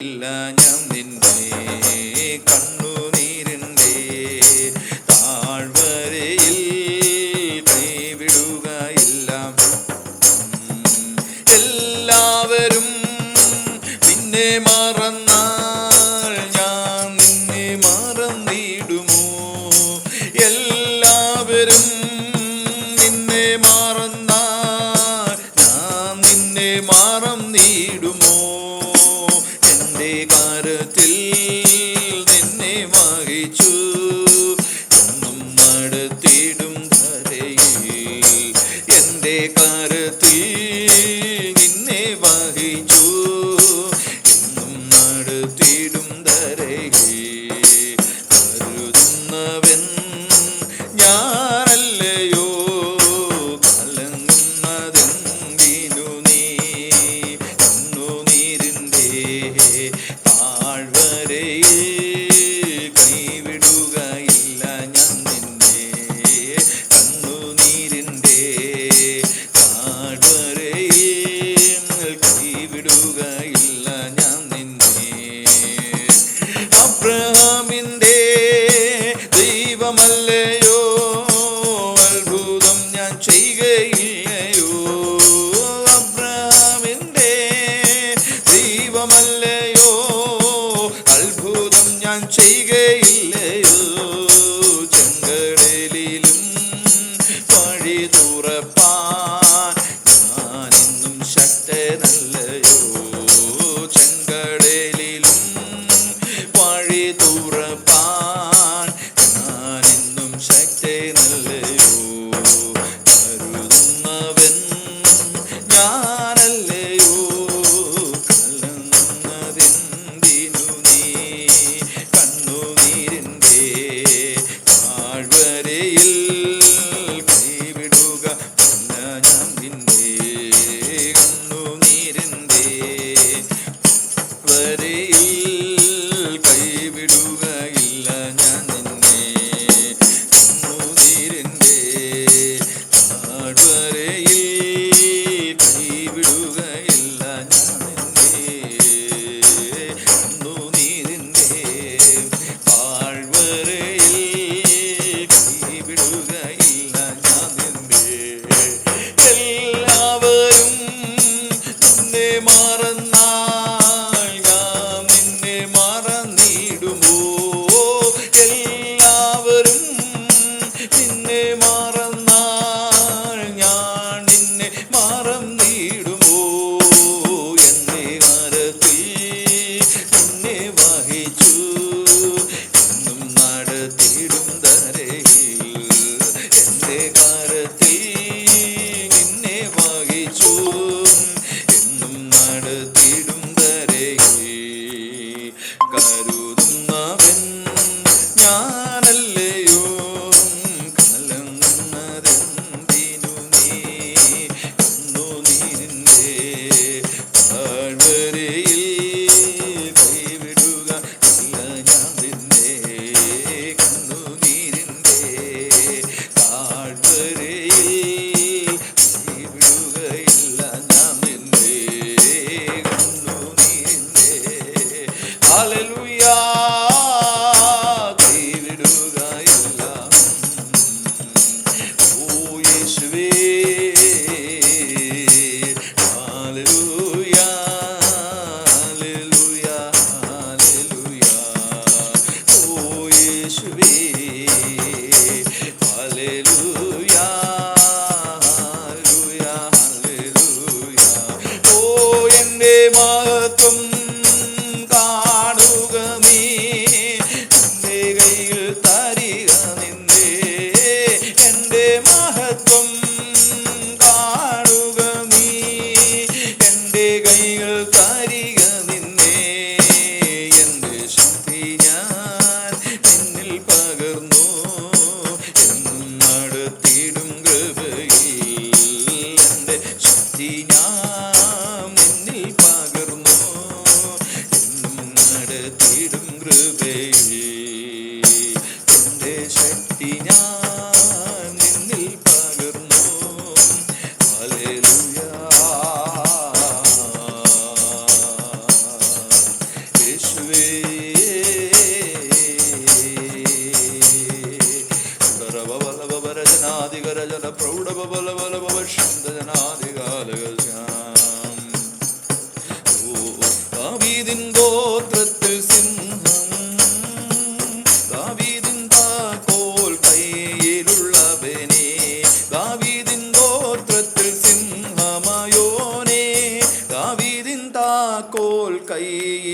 ഇല്ല ഞാൻ നിന്നെ കണ്ണുനീരിൻ്റെ താഴ്വരയിൽ കൈവിടുകയില്ല. എല്ലാവരും നിന്നെ മറന്നാൽ ഞാൻ നിന്നെ മറന്നിടുമോ? എല്ലാവരും നിന്നെ മറന്നാൽ ഞാൻ നിന്നെ മറന്നിടുമോ? എൻ്റെ കരത്തിൽ നിന്നെ വഹിച്ചു എന്നും നടത്തിടും ധരയിൽ. എൻ്റെ കരത്തിൽ നിന്നെ വഹിച്ചു എന്നും നടത്തിടും ധരയിൽ. കരുതുന്നവൻ ഞാനല്ലയോ? കലങ്ങുന്നതെന്തിനു നീ? കണ്ണുനീരിൻ്റെ താഴ്വരയിൽ കൈവിടുകയില്ല ഞാൻ നിന്നെ. കണ്ണുനീരിൻ്റെ താഴ്വരയിൽ കൈവിടുകയില്ല ഞാൻ നിന്നെ. അബ്രഹാമിൻ്റെ ദൈവമല്ലയോ? അത്ഭുതം ഞാൻ ചെയ്യുകയില്ലയോ? അബ്രഹാമിൻ്റെ ദൈവമല്ലയോ? അത്ഭുതം ഞാൻ ചെയ്യുകയില്ലയോ? ചെങ്കടലിലും വഴി തുറപ്പാൻ ഞാനെന്നും ശക്തനല്ലയോ? ചെങ്കടലിലും വഴി തുറപ്പാൻ ഞാനെന്നും ശക്തനല്ലയോ? കരുതുന്നവൻ ഞാനല്ലയോ? കലങ്ങുന്നതെന്തിനു നീ? കണ്ണുനീരിൻ്റെ താഴ്വരയിൽ കൈവിടുക ഇല്ല ഞാൻ നിന്നെ. കണ്ണുനീരിൻ്റെ വരയിൽ കൈവിടുകയില്ല ഞാൻ നിന്നെ. കണ്ണുനീരിൻ്റെ താഴ്വരയിൽ കൈവിടുകയില്ല ഞാൻ നിന്നെ. കണ്ണുനീരിൻ്റെ താഴ്വരയിൽ കൈവിടുകയില്ല ഞാൻ നിന്നെ. എല്ലാവരും നിന്നെ മറന്നാൽ ഞാൻ നിന്നെ മറന്നിടുമോ? എല്ലാവരും നിന്നെ മറന്നാൽ ഞാൻ നിന്നെ മറന്നിടുമോ? എൻ്റെ കരത്തിൽ നിന്നെ വഹിച്ചു എന്നും നടത്തിടും ധരയിൽ. എൻ്റെ കരത്തിൽ നിന്നെ വഹിച്ചു എന്നും നടത്തിടും ധരയിൽ. കരുതുന്നവൻ ഞാനല്ലയോ? കലങ്ങുന്നതെന്തിനു നീ? കണ്ണുനീരിൻ്റെ താഴ്വരയിൽ കൈവിടുക ഇല്ല ഞാൻ നിന്നെ. കണ്ണുനീരിൻ്റെ താഴ്വരയിൽ കൈവിടുകയില്ല ഞാൻ നിന്നെ. കണ്ണുനീരിൻ്റെ ഹല്ലേലൂയ കൈവിടുകയില്ല. ഓ യേശുവേ ഹല്ലേലൂയ ഹല്ലേലൂയ ഹല്ലേലൂയ. ഓ യേശുവേ ഹല്ലേലൂയ ഹല്ലേലൂയ ഹല്ലേലൂയ. ഓ എൻ്റെ മഹത്വം കാണുക നീ. എൻ്റെ കൈകൾ തരിക നിന്നെ. എൻ്റെ മഹത്വം കാണുക നീ. എൻ്റെ കൈകൾ തരിക നിന്നെ. എൻ്റെ ശക്തി ഞാൻ നിന്നിൽ പകർന്നു എന്നും നടത്തിടും കൃപയിൽ. എൻ്റെ ശക്തി ഞാൻ നിന്നിൽ പകർന്നു എന്നും നടത്തിടും കൃപയിൽ. എൻ്റെ ശക്തി ഞാൻ നിന്നിൽ പകർന്നു. ഹല്ലേലൂയ ആദികരജന പ്രൗഢബലബലബല ശാന്തജനാദികാലകശ്യാം ദാവീദിൻ ഗോത്രത്തിൽ സിംഹം ദാവീദിൻ താക്കോൽ കയ്യിലുള്ളവനെ ദാവീദിൻ ഗോത്രത്തിൽ സിംഹമയോനെ ദാവീദിൻ താക്കോൽ കയ്യിൽ